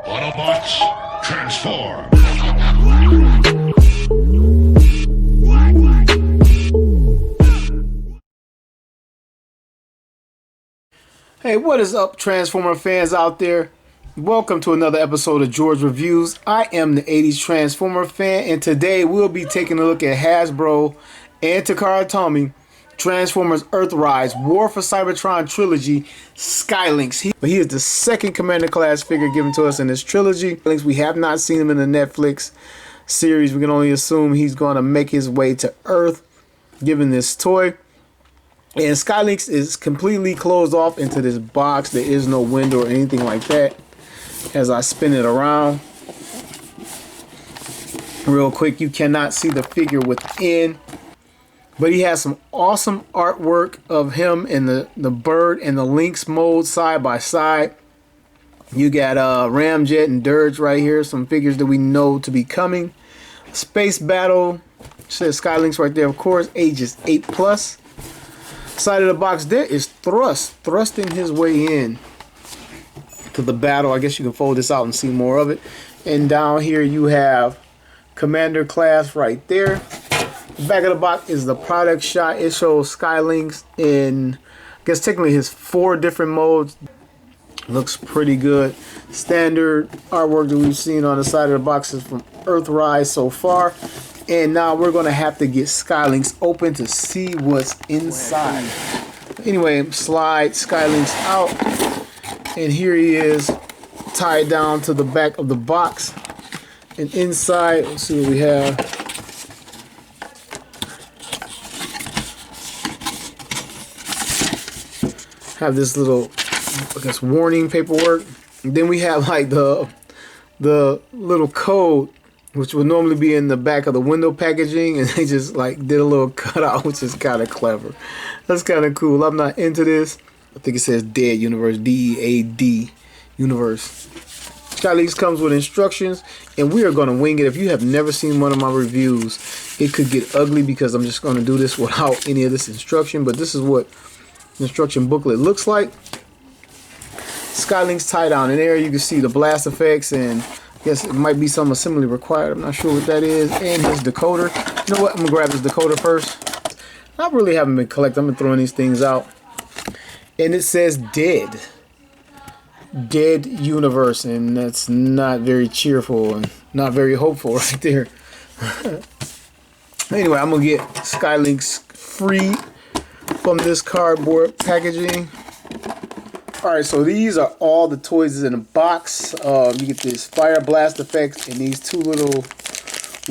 Autobots, transform! Hey, what is up, Transformer fans out there? Welcome to another episode of George Reviews. I am the 80s Transformer fan, and today we'll be taking a look at Hasbro and Takara Tomy Transformers Earthrise War for Cybertron Trilogy Sky Lynx. He is the second Commander Class figure given to us in this trilogy. We have not seen him in the Netflix series. We can only assume he's going to make his way to Earth given this toy. And Sky Lynx is completely closed off into this box. There is no window or anything like that. As I spin it around real quick, you cannot see the figure within. But he has some awesome artwork of him in the bird and the Lynx mode side by side. You got Ramjet and Dirge right here. Some figures that we know to be coming. Space Battle. Says Sky Lynx right there, of course. Ages 8+. Side of the box there is thrusting his way in to the battle. I guess you can fold this out and see more of it. And down here you have Commander Class right there. The back of the box is the product shot. It shows Sky Lynx in, I guess technically his 4 different modes. Looks pretty good. Standard artwork that we've seen on the side of the box is from Earthrise so far. And now we're going to have to get Sky Lynx open to see what's inside. Anyway, slide Sky Lynx out. And here he is tied down to the back of the box. And inside, let's see what we have. Have this little, I guess, warning paperwork. And then we have like the little code, which would normally be in the back of the window packaging, and they just like did a little cutout, which is kind of clever. That's kind of cool. I'm not into this. I think it says Dead Universe, D-E-A-D Universe. Sky Lynx comes with instructions, and we are going to wing it. If you have never seen one of my reviews, it could get ugly because I'm just going to do this without any of this instruction, but this is what the instruction booklet looks like. Sky Lynx tied down in there. You can see the blast effects, and I guess it might be some assembly required. I'm not sure what that is. And his decoder. You know what? I'm going to grab his decoder first. I really haven't been collecting. I've been throwing these things out. And it says Dead. Dead Universe. And that's not very cheerful and not very hopeful right there. Anyway, I'm going to get Sky Lynx free from this cardboard packaging. Alright, so these are all the toys in the box. You get this fire blast effects and these 2 little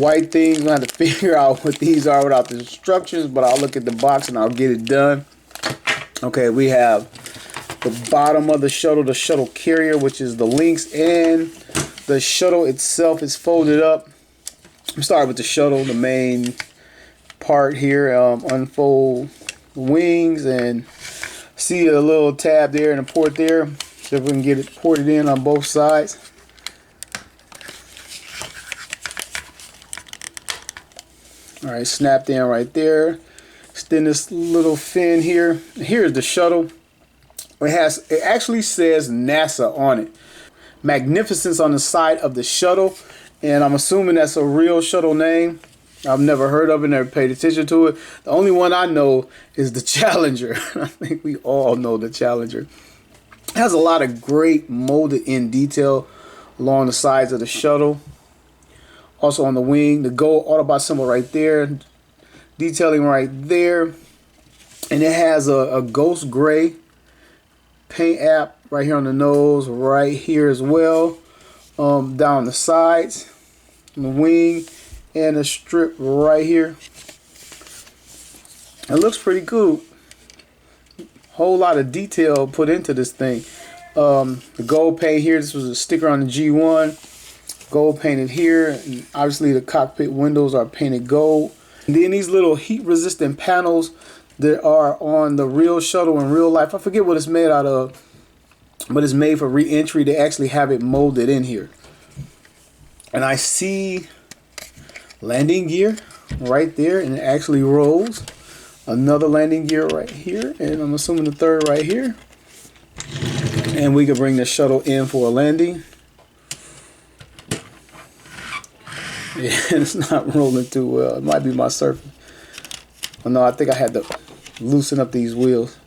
white things. I'm going to have to figure out what these are without the instructions, but I'll look at the box and I'll get it done. Okay, we have the bottom of the shuttle carrier, which is the Lynx, and the shuttle itself is folded up. I'm starting with the shuttle, the main part here. Unfold the wings and see a little tab there and a port there. So if we can get it ported in on both sides. Alright, snapped in right there. Extend this little fin here. Here's the shuttle. It actually says NASA on it. Magnificence on the side of the shuttle. And I'm assuming that's a real shuttle name. I've never heard of it, never paid attention to it. The only one I know is the Challenger. I think we all know the Challenger. It has a lot of great molded in detail along the sides of the shuttle. Also on the wing, the gold Autobot symbol right there. Detailing right there. And it has a ghost gray paint app right here on the nose, right here as well. Down the sides, on the wing. And a strip right here. It looks pretty cool. Whole lot of detail put into this thing. The gold paint here. This was a sticker on the G1. Gold painted here. And obviously the cockpit windows are painted gold. And then these little heat resistant panels that are on the real shuttle in real life. I forget what it's made out of, but it's made for re-entry. They actually have it molded in here. And I see landing gear right there, and it actually rolls. Another landing gear right here, and I'm assuming the third right here. And we can bring the shuttle in for a landing. Yeah, it's not rolling too well. It might be my surface. Oh, no, I think I had to loosen up these wheels.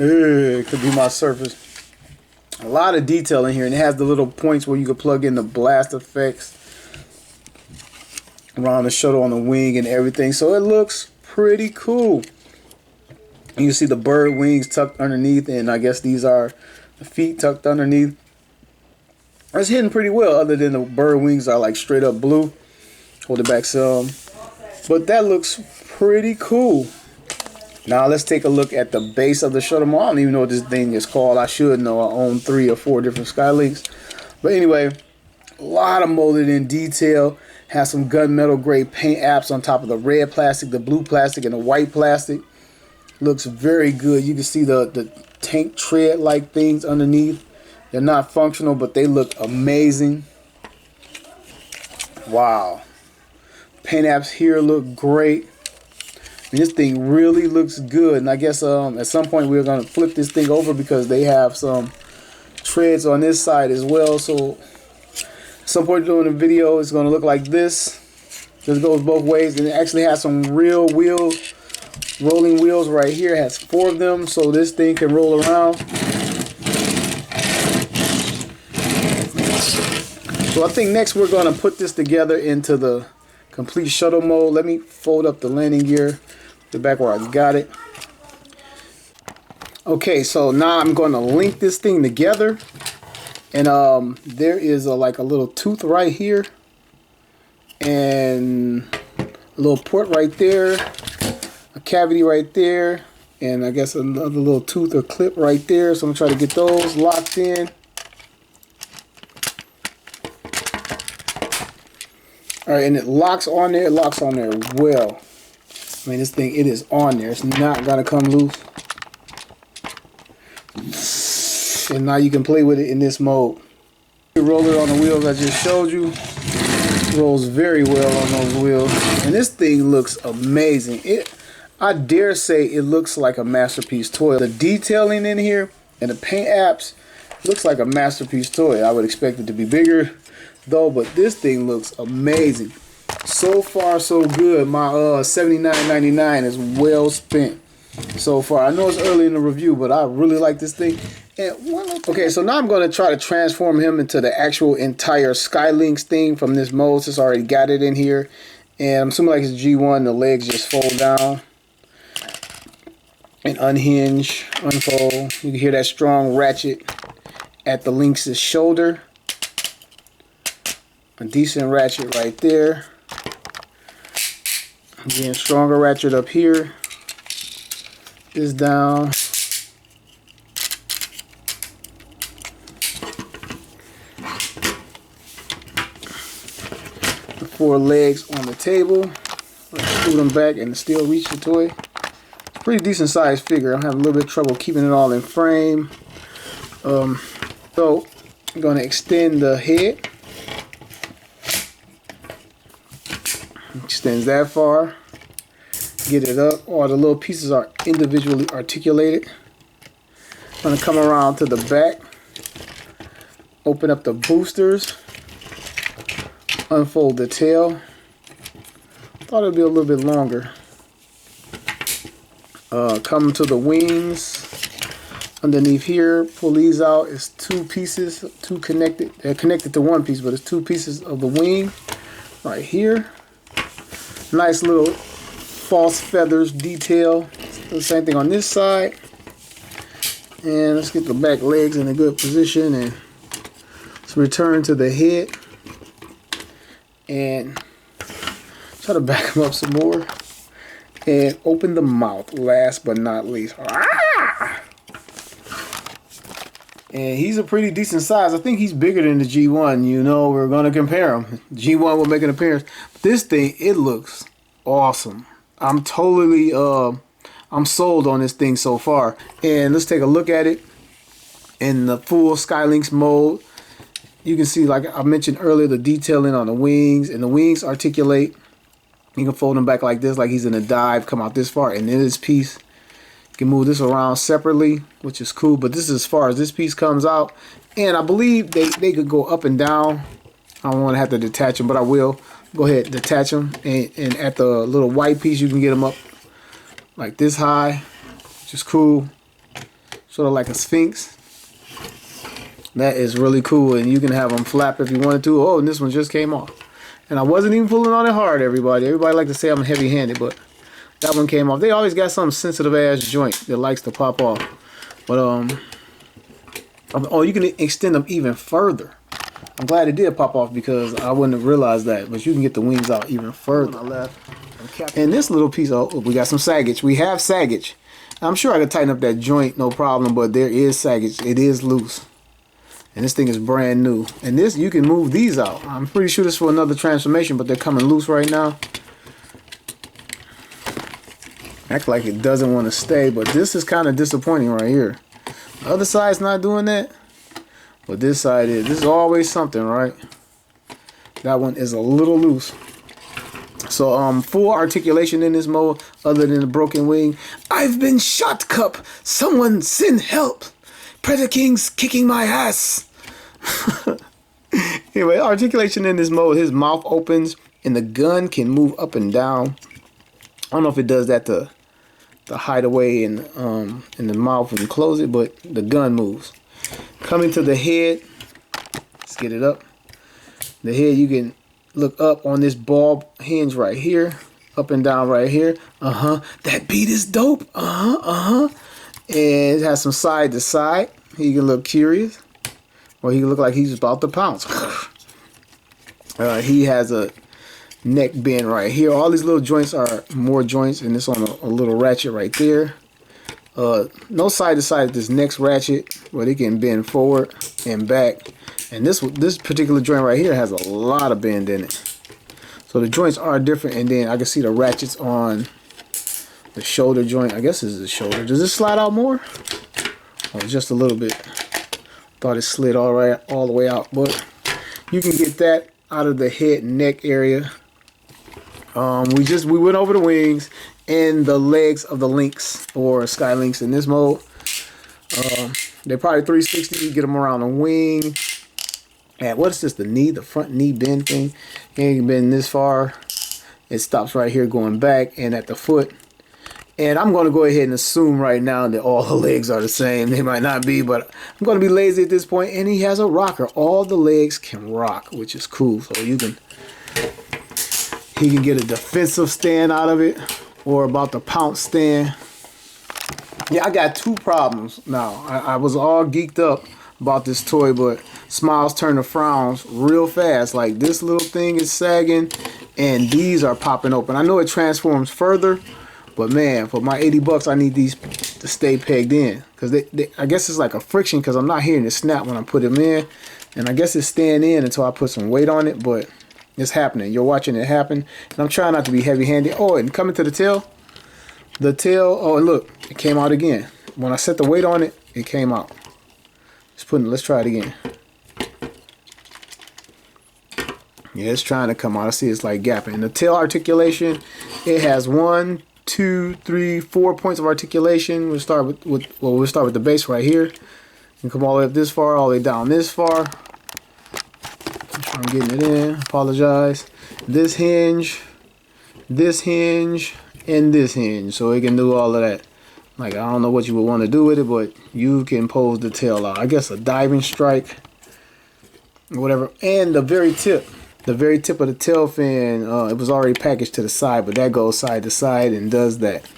It could be my surface. A lot of detail in here, and it has the little points where you can plug in the blast effects around the shuttle on the wing and everything. So it looks pretty cool. You see the bird wings tucked underneath, and I guess these are the feet tucked underneath. It's hidden pretty well, other than the bird wings are like straight up blue. Hold it back some. But that looks pretty cool. Now let's take a look at the base of the shuttle. I don't even know what this thing is called. I should know. I own 3 or 4 different Sky Lynx. But anyway, a lot of molded in detail. Has some gunmetal grade paint apps on top of the red plastic, the blue plastic, and the white plastic. Looks very good. You can see the tank tread like things underneath. They're not functional, but they look amazing. Wow. Paint apps here look great. I mean, this thing really looks good. And I guess at some point we're going to flip this thing over because they have some treads on this side as well. So at some point during the video, it's going to look like this. This goes both ways. And it actually has some real wheels, rolling wheels right here. It has 4 of them, so this thing can roll around. So I think next we're going to put this together into the complete shuttle mode. Let me fold up the landing gear, the back where I got it. Okay, so now I'm going to link this thing together, and there is like a little tooth right here, and a little port right there, a cavity right there, and I guess another little tooth or clip right there. So I'm gonna try to get those locked in. All right, and it locks on there. It locks on there well. I mean, this thing, it is on there. It's not gonna come loose. And now you can play with it in this mode. You roll it on the wheels I just showed you. It rolls very well on those wheels. And this thing looks amazing. I dare say it looks like a masterpiece toy. The detailing in here and the paint apps looks like a masterpiece toy. I would expect it to be bigger though, but this thing looks amazing. So far so good. My $79.99 is well spent so far. I know it's early in the review, but I really like this thing. And okay, so now I'm going to try to transform him into the actual entire Sky Lynx thing from this mode, since I already got it in here. And I'm assuming like it's G1, the legs just fold down and unhinge, unfold. You can hear that strong ratchet at the Lynx's shoulder. A decent ratchet right there. Again, stronger ratchet up here. This down. The 4 legs on the table. Let's scoot them back and still reach the toy. It's a pretty decent sized figure. I'm having a little bit of trouble keeping it all in frame. So I'm going to extend the head. Extends that far. Get it up. All the little pieces are individually articulated. I'm going to come around to the back. Open up the boosters. Unfold the tail. Thought it would be a little bit longer. Come to the wings. Underneath here, pull these out. It's 2 pieces, 2 connected. They're connected to 1 piece, but it's 2 pieces of the wing right here. Nice little false feathers detail. The same thing on this side. And let's get the back legs in a good position, and let's return to the head and try to back him up some more and open the mouth last but not least. And he's a pretty decent size. I think he's bigger than the G1. You know, we're going to compare them. G1 will make an appearance. But this thing, it looks awesome. I'm totally, I'm sold on this thing so far. And let's take a look at it in the full Sky Lynx mode. You can see, like I mentioned earlier, the detailing on the wings. And the wings articulate. You can fold them back like this, like he's in a dive, come out this far. And then this piece can move this around separately, which is cool. But this is as far as this piece comes out. And I believe they could go up and down. I don't want to have to detach them, but I will. Go ahead, detach them. And at the little white piece, you can get them up like this high, which is cool. Sort of like a Sphinx. That is really cool. And you can have them flap if you wanted to. Oh, and this one just came off. And I wasn't even pulling on it hard, everybody. Everybody like to say I'm heavy-handed, but that one came off. They always got some sensitive-ass joint that likes to pop off. But, oh, you can extend them even further. I'm glad it did pop off because I wouldn't have realized that. But you can get the wings out even further. And this little piece, oh, we got some saggage. We have saggage. I'm sure I could tighten up that joint, no problem, but there is saggage. It is loose. And this thing is brand new. And this, you can move these out. I'm pretty sure this is for another transformation, but they're coming loose right now. Act like it doesn't want to stay, but this is kind of disappointing right here. The other side's not doing that, but this side is. This is always something, right? That one is a little loose. So full articulation in this mode, other than the broken wing. I've been shot, Cup. Someone send help. Predaking's kicking my ass. Anyway, articulation in this mode, his mouth opens and the gun can move up and down. I don't know if it does that to hide away in the mouth when you close it, but the gun moves. Coming to the head, let's get it up. The head, you can look up on this ball hinge right here, up and down right here. That beat is dope. And it has some side to side. He can look curious, or he can look like he's about to pounce. He has a neck bend right here. All these little joints are more joints, and this on a little ratchet right there. No side to side. This next ratchet where they can bend forward and back. And this particular joint right here has a lot of bend in it. So the joints are different, and then I can see the ratchets on the shoulder joint. I guess this is the shoulder. Does this slide out more? Oh, just a little bit. Thought it slid all the way out, but you can get that out of the head and neck area. We went over the wings and the legs of the Lynx or Sky Lynx in this mode. They're probably 360. You get them around the wing. And what is this? The knee, the front knee bend thing. It ain't been this far. It stops right here going back and at the foot. And I'm going to go ahead and assume right now that all the legs are the same. They might not be, but I'm going to be lazy at this point. And he has a rocker. All the legs can rock, which is cool. So he can get a defensive stand out of it, or about the pounce stand. Yeah, I got two problems now. I was all geeked up about this toy, but smiles turn to frowns real fast. Like this little thing is sagging, and these are popping open. I know it transforms further, but man, for my 80 bucks, I need these to stay pegged in, because I guess it's like a friction, because I'm not hearing it snap when I put them in, and I guess it's staying in until I put some weight on it, but it's happening. You're watching it happen, and I'm trying not to be heavy-handed. Oh, and coming to the tail. The tail, oh, and look, it came out again. When I set the weight on it, it came out. Let's try it again. Yeah, it's trying to come out. I see it's like gapping. The tail articulation, it has 1, 2, 3, 4 points of articulation. We'll start with the base right here. And come all the way up this far, all the way down this far. I'm getting it in. Apologize. This hinge, and this hinge. So it can do all of that. Like, I don't know what you would want to do with it, but you can pose the tail out. I guess a diving strike, whatever. And the very tip of the tail fin, it was already packaged to the side, but that goes side to side and does that.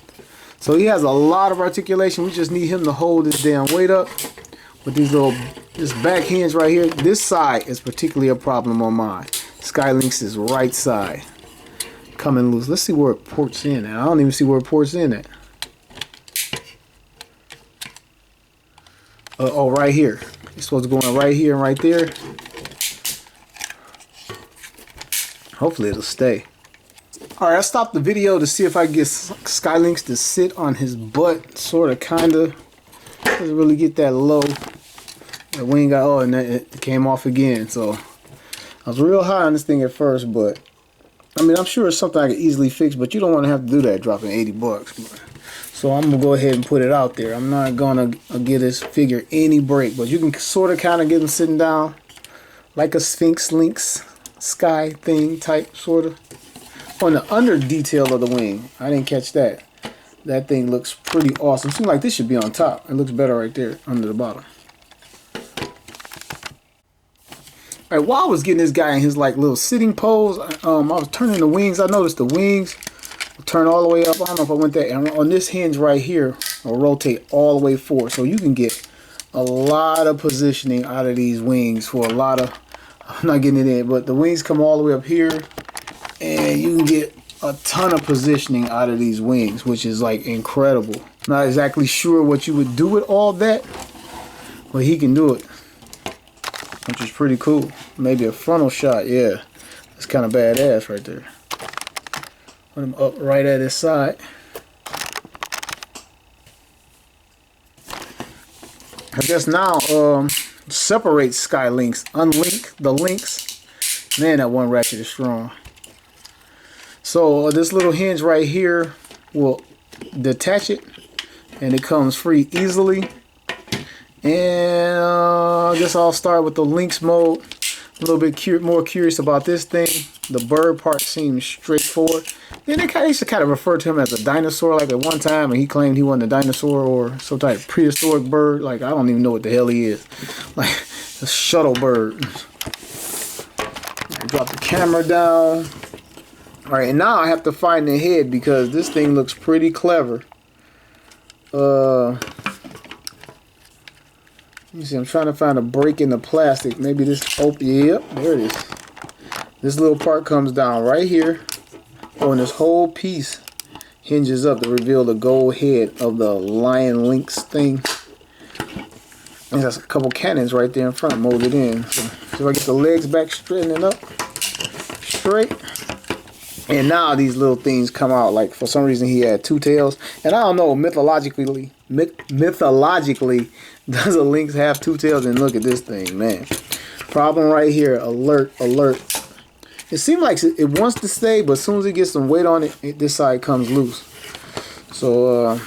So he has a lot of articulation. We just need him to hold this damn weight up with this back hinge right here. This side is particularly a problem on mine. Sky Lynx's right side coming loose. Let's see where it ports in at. I don't even see where it ports in at. Oh, right here. It's supposed to go in right here and right there. Hopefully it'll stay. Alright, I stopped the video to see if I can get Sky Lynx to sit on his butt. Sort of, kind of. Doesn't really get that low. The wing got, oh, and then it came off again. So I was real high on this thing at first, but I mean, I'm sure it's something I could easily fix, but you don't want to have to do that dropping 80 bucks. So I'm gonna go ahead and put it out there. I'm not gonna give this figure any break, but you can sort of kind of get him sitting down like a Sphinx Lynx sky thing type, sort of. On the under detail of the wing, I didn't catch that. That thing looks pretty awesome. Seems like this should be on top. It looks better right there under the bottom. All right, while I was getting this guy in his like little sitting pose, I was turning the wings. I noticed the wings turn all the way up. I don't know if I went that. And on this hinge right here, I'll rotate all the way forward. So you can get a lot of positioning out of these wings for a lot of, I'm not getting it in, but the wings come all the way up here. And you can get a ton of positioning out of these wings, which is like incredible. Not exactly sure what you would do with all that, but he can do it, which is pretty cool. Maybe a frontal shot, yeah. That's kind of badass right there. Put him up right at his side. I guess now, separate Sky Lynx, unlink the links. Man, that one ratchet is strong. So this little hinge right here will detach it, and it comes free easily. And I guess I'll start with the Lynx mode. A little bit more curious about this thing. The bird part seems straightforward. Then they used to kind of refer to him as a dinosaur, like at one time, and he claimed he wasn't a dinosaur or some type of prehistoric bird. Like, I don't even know what the hell he is. Like a shuttle bird. Drop the camera down. Alright, and now I have to find the head because this thing looks pretty clever. Let me see, I'm trying to find a break in the plastic. Maybe this, oh, yep, there it is. This little part comes down right here. Oh, and this whole piece hinges up to reveal the gold head of the Lion Lynx thing. And there's a couple cannons right there in front molded in. So if I get the legs back straightening up, straight. And now these little things come out. Like, for some reason he had two tails. And I don't know, mythologically, does a lynx have two tails? And look at this thing, man. Problem right here, alert, alert. It seems like it wants to stay, but as soon as it gets some weight on it, this side comes loose. So,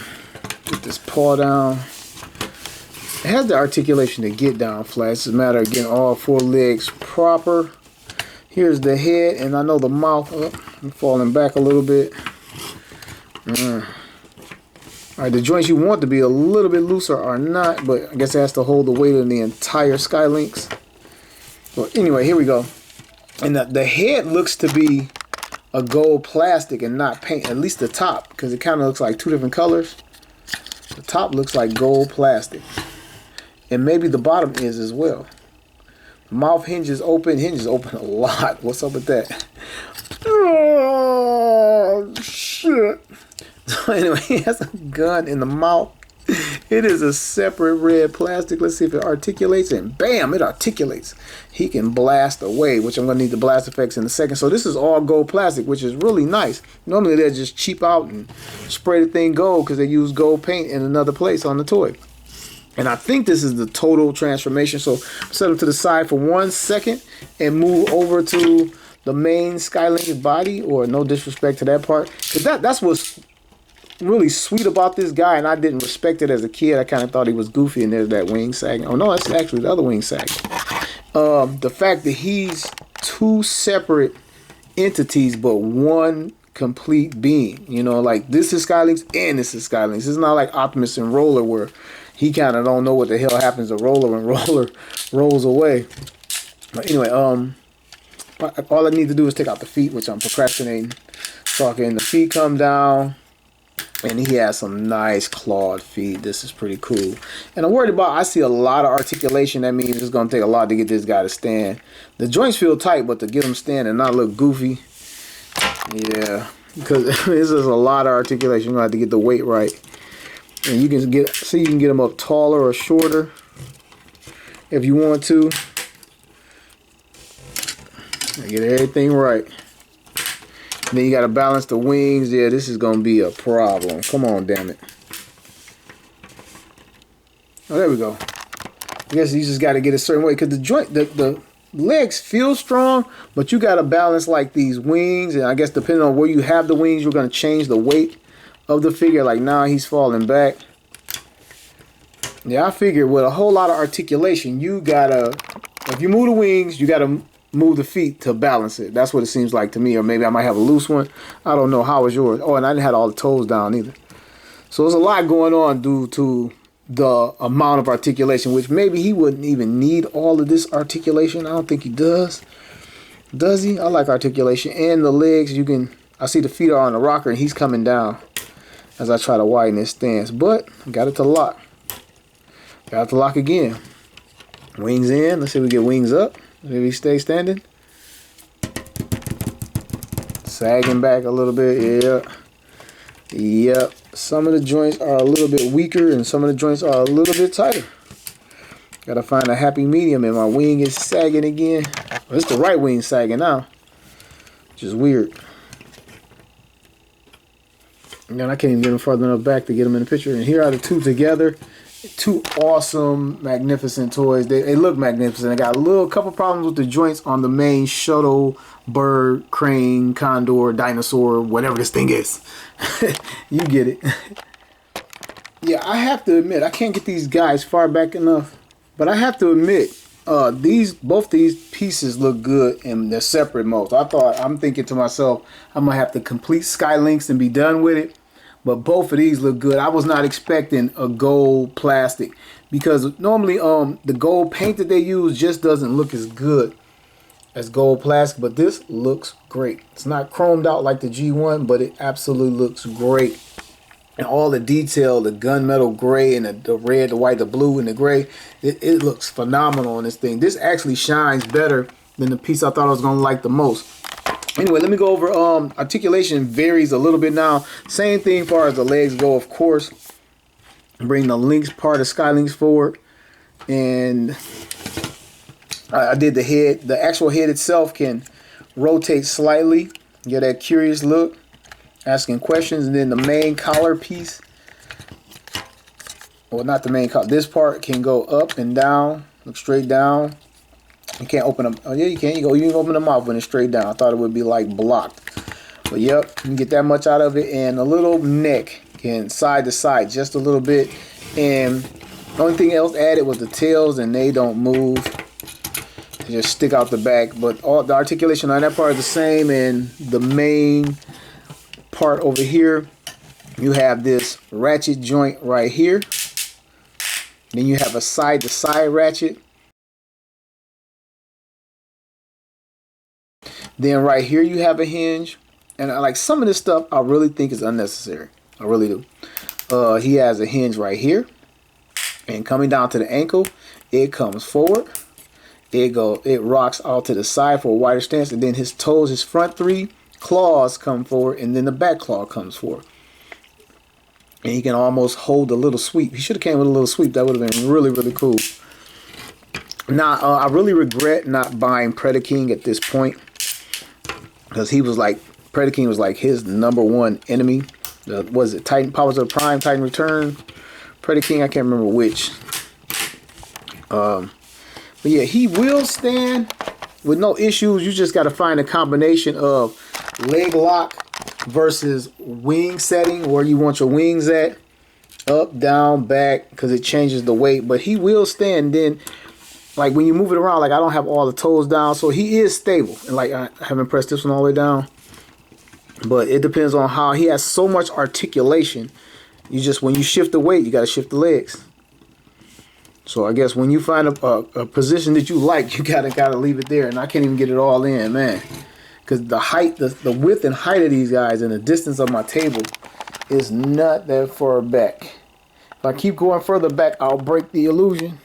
get this paw down. It has the articulation to get down flat. It's a matter of getting all four legs proper. Here's the head, and I know the mouth. I'm falling back a little bit. Alright, the joints you want to be a little bit looser are not, but I guess it has to hold the weight of the entire Sky Lynx. But anyway, here we go. And the head looks to be a gold plastic and not paint, at least the top, because it kind of looks like two different colors. The top looks like gold plastic. And maybe the bottom is as well. The mouth hinges open a lot. What's up with that? Oh, shit. So anyway, he has a gun in the mouth. It is a separate red plastic. Let's see if it articulates, and bam, it articulates. He can blast away, which I'm going to need the blast effects in a second. So this is all gold plastic, which is really nice. Normally they'll just cheap out and spray the thing gold because they use gold paint in another place on the toy. And I think this is the total transformation. So set him to the side for 1 second and move over to the main Sky Lynx body, or no disrespect to that part. Because that's what's really sweet about this guy, and I didn't respect it as a kid. I kind of thought he was goofy, and there's that wing sagging. Oh no, that's actually the other wing sagging. The fact that he's two separate entities but one complete being. You know, like this is Sky Lynx and this is Sky Lynx. It's not like Optimus and Roller where he kind of don't know what the hell happens to Roller when Roller rolls away. But anyway, all I need to do is take out the feet, which I'm procrastinating. So the feet come down. And he has some nice clawed feet. This is pretty cool. And I'm worried about, I see a lot of articulation. That means it's going to take a lot to get this guy to stand. The joints feel tight, but to get him stand and not look goofy. Yeah. Because this is a lot of articulation. You're going to have to get the weight right. And you can get, see, you can get him up taller or shorter if you want to. Get everything right. Then you got to balance the wings. Yeah, this is going to be a problem. Come on, damn it. Oh, there we go. I guess you just got to get a certain way because the joint, the legs feel strong, but you got to balance like these wings. And I guess depending on where you have the wings, you're going to change the weight of the figure. Like now he's falling back. Yeah, I figured with a whole lot of articulation, you gotta, if you move the wings, you gotta move the feet to balance it. That's what it seems like to me. Or maybe I might have a loose one. I don't know. How was yours? Oh, and I didn't have all the toes down either. So there's a lot going on due to the amount of articulation, which maybe he wouldn't even need all of this articulation. I don't think he does. Does he? I like articulation. And the legs, you can, I see the feet are on the rocker and he's coming down as I try to widen his stance. But got it to lock. Got it to lock again. Wings in. Let's see if we get wings up. Maybe stay standing. Sagging back a little bit. Yeah. Yep. Some of the joints are a little bit weaker and some of the joints are a little bit tighter. Gotta find a happy medium, and my wing is sagging again. Well, it's the right wing sagging now, which is weird. And I can't even get them further enough back to get them in the picture. And here are the two together. Two awesome, magnificent toys. They look magnificent. I got a couple problems with the joints on the main shuttle, bird, crane, condor, dinosaur, whatever this thing is. You get it. Yeah, I have to admit, I can't get these guys far back enough. But I have to admit, both these pieces look good in their separate modes. I'm thinking to myself, I might have to complete Sky Lynx and be done with it. But both of these look good. I was not expecting a gold plastic because normally the gold paint that they use just doesn't look as good as gold plastic. But this looks great. It's not chromed out like the G1, but it absolutely looks great. And all the detail, the gunmetal gray and the red, the white, the blue, and the gray, it looks phenomenal on this thing. This actually shines better than the piece I thought I was going to like the most. Anyway, let me go over articulation varies a little bit now. Same thing as far as the legs go, of course. Bring the Lynx part of Sky Lynx forward. And I did the head. The actual head itself can rotate slightly. Get that curious look. Asking questions. And then the main collar piece. Well, not the main collar. This part can go up and down. Look straight down. You can't open them. Oh yeah, you can. You can open the mouth when it's straight down. I thought it would be like blocked, but yep, you can get that much out of it. And a little neck can side to side just a little bit. And the only thing else added was the tails, and they don't move. They just stick out the back. But all the articulation on that part is the same. And the main part over here, you have this ratchet joint right here. Then you have a side to side ratchet. Then right here you have a hinge, and I like some of this stuff I really think is unnecessary. I really do. He has a hinge right here, and coming down to the ankle, it comes forward. It rocks out to the side for a wider stance, and then his toes, his front three claws come forward, and then the back claw comes forward. And he can almost hold a little sweep. He should have came with a little sweep. That would have been really, really cool. Now, I really regret not buying Predaking at this point. Because he was like, Predaking was like his #1 enemy. Was it Titan Powers of Prime, Titan Return? Predaking, I can't remember which. But yeah, he will stand with no issues. You just got to find a combination of leg lock versus wing setting, where you want your wings at. Up, down, back, because it changes the weight. But he will stand. Then, like when you move it around, like I don't have all the toes down, so he is stable. And like I haven't pressed this one all the way down, but it depends on how he has so much articulation. You just, when you shift the weight, you got to shift the legs. So I guess when you find a position that you like, you gotta leave it there. And I can't even get it all in, man, because the height, the width and height of these guys and the distance of my table is not that far back. If I keep going further back, I'll break the illusion.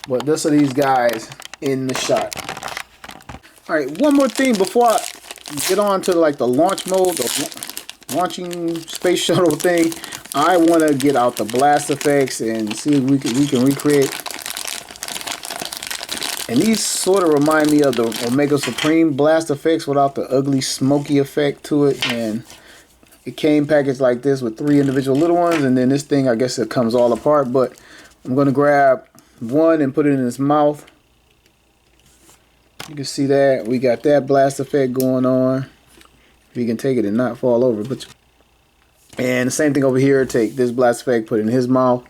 But this are these guys in the shot. All right, one more thing before I get on to like the launch mode, the launching space shuttle thing. I want to get out the blast effects and see if we can recreate. And these sort of remind me of the Omega Supreme blast effects without the ugly smoky effect to it. And it came packaged like this with 3 individual little ones, and then this thing, I guess it comes all apart. But I'm going to grab one and put it in his mouth. You can see that we got that blast effect going on. If you can take it and not fall over. But And the same thing over here. Take this blast effect, put it in his mouth.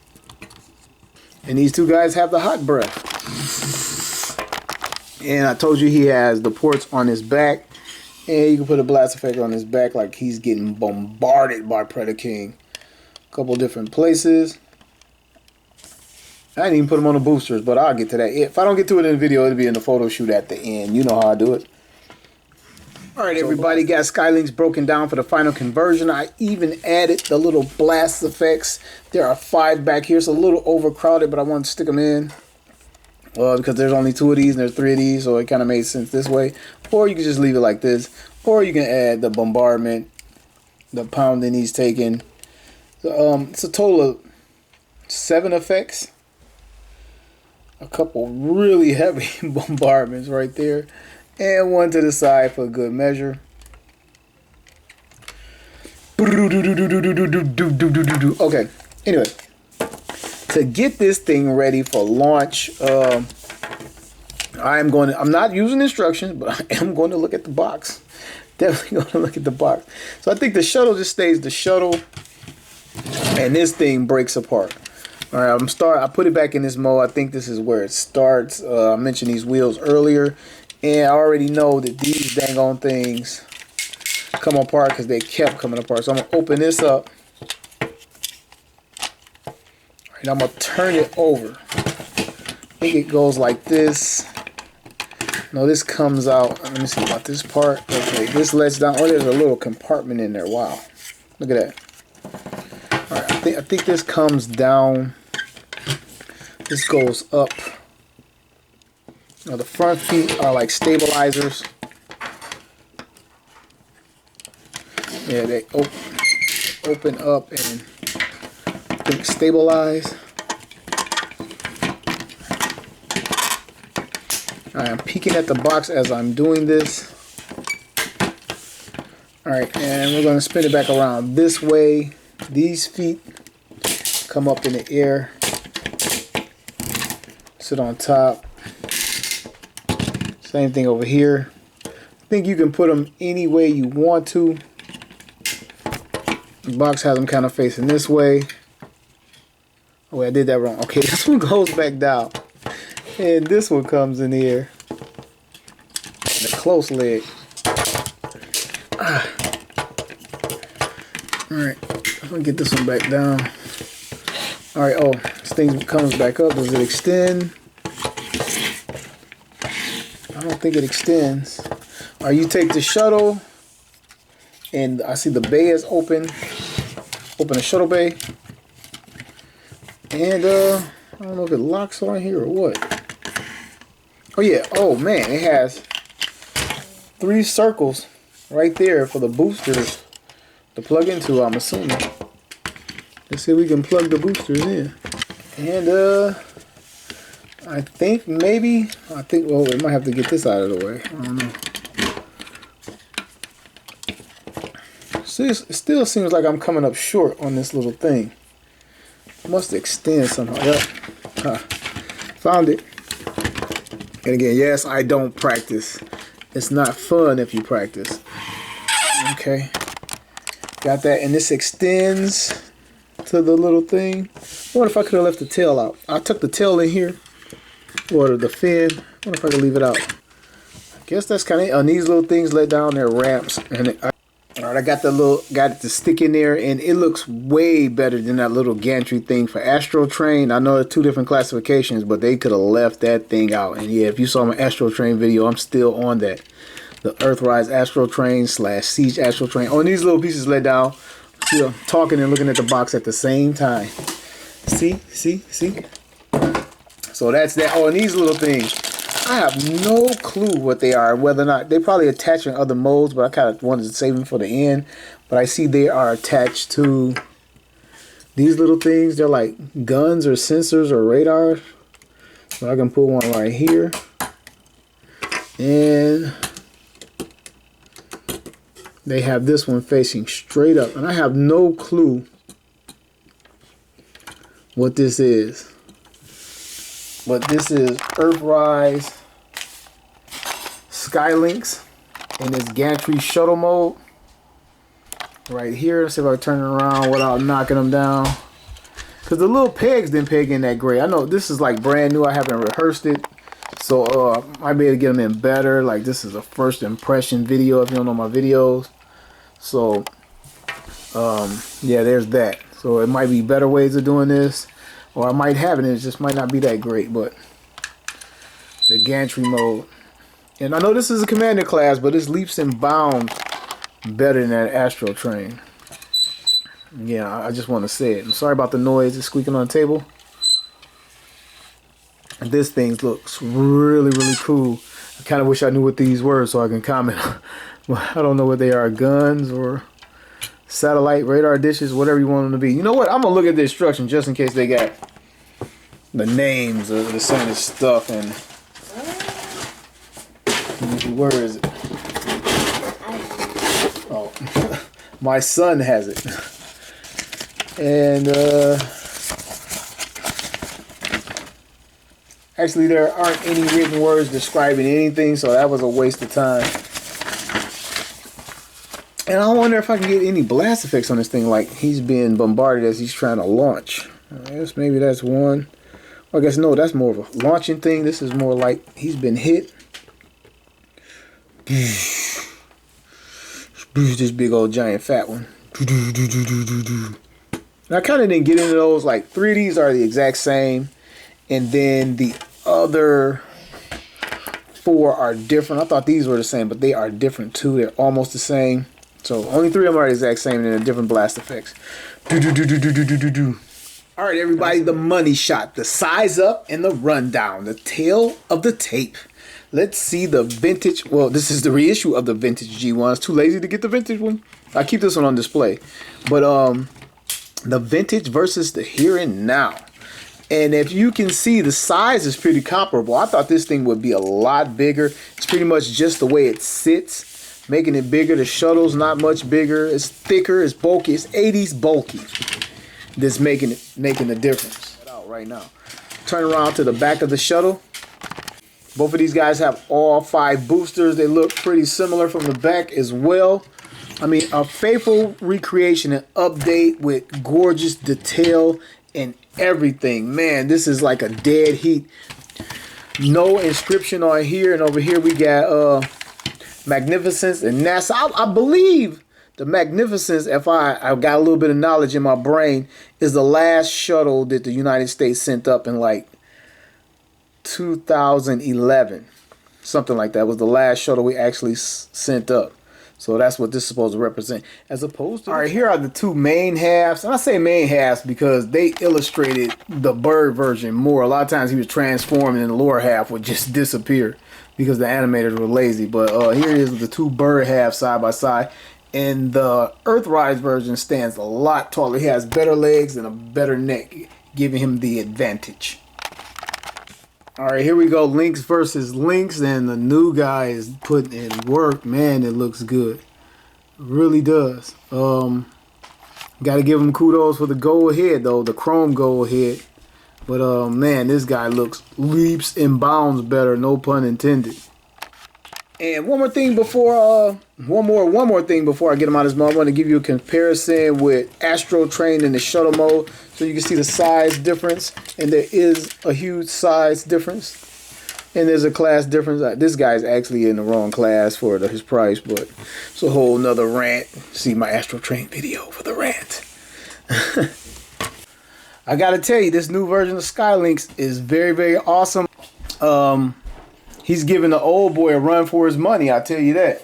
And these two guys have the hot breath. And I told you he has the ports on his back. And you can put a blast effect on his back like he's getting bombarded by Predaking. A couple different places. I didn't even put them on the boosters, but I'll get to that. If I don't get to it in the video, it'll be in the photo shoot at the end. You know how I do it. Alright, everybody, got Sky Lynx broken down for the final conversion. I even added the little blast effects. There are 5 back here. It's a little overcrowded, but I wanted to stick them in. Because there's only 2 of these and there's 3 of these, so it kind of made sense this way. Or you can just leave it like this. Or you can add the bombardment, the pounding he's taking. So, it's a total of 7 effects. A couple really heavy bombardments right there. And 1 to the side for good measure. Okay, anyway. To get this thing ready for launch, I'm not using instructions, but I am going to look at the box. Definitely going to look at the box. So I think the shuttle just stays the shuttle. And this thing breaks apart. All right, I put it back in this mode. I think this is where it starts. I mentioned these wheels earlier, and I already know that these dang on things come apart because they kept coming apart. So I'm gonna open this up, and I'm gonna turn it over. I think it goes like this. No, this comes out. Let me see about this part. Okay, this lets down. Oh, there's a little compartment in there. Wow, look at that. All right, I think this comes down. This goes up. Now the front feet are like stabilizers. Yeah, they open up and I think stabilize. I am peeking at the box as I'm doing this. Alright, and we're going to spin it back around this way. These feet come up in the air. Sit on top. Same thing over here. I think you can put them any way you want to. The box has them kind of facing this way. Oh wait, I did that wrong. Okay, this one goes back down. And this one comes in the air. The close leg. Alright, I'm gonna get this one back down. Alright, oh, this thing comes back up. Does it extend? I don't think it extends. Alright, you take the shuttle, and I see the bay is open. Open the shuttle bay. And I don't know if it locks on here or what. Oh yeah, oh man, it has 3 circles right there for the boosters to plug into, I'm assuming. Let's see if we can plug the boosters in. And I think maybe, well, we might have to get this out of the way. I don't know. See, it still seems like I'm coming up short on this little thing. It must extend somehow. Yep. Found it. And again, yes, I don't practice. It's not fun if you practice. Okay. Got that. And this extends to the little thing. I wonder if I could have left the tail out. I took the tail in here. Or the fin. I wonder if I could leave it out. I guess that's kind of it. And these little things let down their ramps. And alright, I got it to stick in there, and it looks way better than that little gantry thing for Astro Train. I know there's 2 different classifications, but they could have left that thing out. And yeah, if you saw my Astro Train video, I'm still on that. The Earthrise Astro Train / Siege Astro Train. Oh, and these little pieces let down. See, I'm talking and looking at the box at the same time. See? So that's that. Oh, and these little things. I have no clue what they are, whether or not they probably attach in other modes, but I kind of wanted to save them for the end. But I see they are attached to these little things. They're like guns or sensors or radars. So I can put one right here. And they have this one facing straight up. And I have no clue what this is. But this is Earthrise Sky Lynx in this Gantry shuttle mode. right here. Let's see if I can turn it around without knocking them down. Because the little pegs didn't peg in that gray. I know this is like brand new. I haven't rehearsed it. So I might be able to get them in better. Like this is a first impression video if you don't know my videos. So yeah, there's that. So it might be better ways of doing this. Or I might have it and it just might not be that great. But the gantry mode. And I know this is a commander class, but it's leaps and bounds better than that Astro Train. Yeah, I just want to say it. I'm sorry about the noise. It's squeaking on the table. This thing looks really, really cool. I kind of wish I knew what these were so I can comment. Well, I don't know what they are. Guns or satellite radar dishes, whatever you want them to be. You know what? I'm going to look at the instruction just in case they got the names of some of this stuff. And where is it? Oh, my son has it. And actually there aren't any written words describing anything, so that was a waste of time. And I wonder if I can get any blast effects on this thing, like he's being bombarded as he's trying to launch. I guess maybe that's one. I guess no, that's more of a launching thing. This is more like he's been hit. This big old giant fat one. And I kind of didn't get into those. Like 3 of these are the exact same, and then the other 4 are different. I thought these were the same, but they are different too. They're almost the same. So only 3 of them are the exact same, and then different blast effects. All right, everybody, the money shot, the size up, and the rundown, the tail of the tape. Let's see the vintage. Well, this is the reissue of the vintage G1. It's too lazy to get the vintage one. I keep this one on display, but the vintage versus the here and now. And if you can see, the size is pretty comparable. I thought this thing would be a lot bigger. It's pretty much just the way it sits, making it bigger. The shuttle's not much bigger. It's thicker. It's bulky. It's 80s bulky. That's making the difference. Out right now. Turn around to the back of the shuttle. Both of these guys have all 5 boosters. They look pretty similar from the back as well. I mean, a faithful recreation and update with gorgeous detail and everything. Man, this is like a dead heat. No inscription on here. And over here we got Magnificence and NASA. I believe the Magnificence, if I got a little bit of knowledge in my brain, is the last shuttle that the United States sent up in like 2011. Something like that was the last shuttle we actually sent up. So that's what this is supposed to represent, as opposed to... All right, here are the 2 main halves. And I say main halves because they illustrated the bird version more. A lot of times he was transformed and the lower half would just disappear because the animators were lazy. But here is the 2 bird halves side by side. And the Earthrise version stands a lot taller. He has better legs and a better neck, giving him the advantage. All right, here we go. Lynx versus Lynx, and the new guy is putting in work. Man, it looks good. It really does. Got to give him kudos for the gold head, though, the chrome gold head. But man, this guy looks leaps and bounds better. No pun intended. And one more thing before one more thing before I get him out of his mode. I want to give you a comparison with Astro Train in the shuttle mode, so you can see the size difference. And there is a huge size difference, and there's a class difference. This guy's actually in the wrong class for his price, but it's a whole nother rant. See my Astro Train video for the rant. I gotta tell you, this new version of Sky Lynx is very, very awesome. He's giving the old boy a run for his money, I'll tell you that.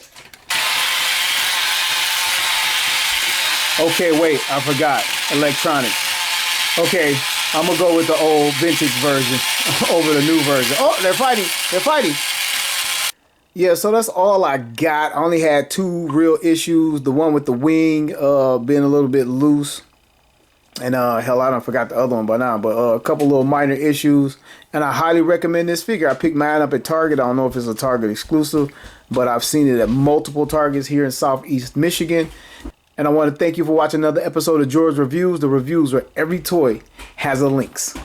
Okay, wait, I forgot. Electronics. Okay, I'm going to go with the old vintage version over the new version. Oh, they're fighting. They're fighting. Yeah, so that's all I got. I only had 2 real issues. The one with the wing being a little bit loose. And hell, I don't forgot the other one by now, but a couple little minor issues. And I highly recommend this figure. I picked mine up at Target. I don't know if it's a Target exclusive, but I've seen it at multiple Targets here in Southeast Michigan. And I want to thank you for watching another episode of George Reviews, the reviews where every toy has a Lynx.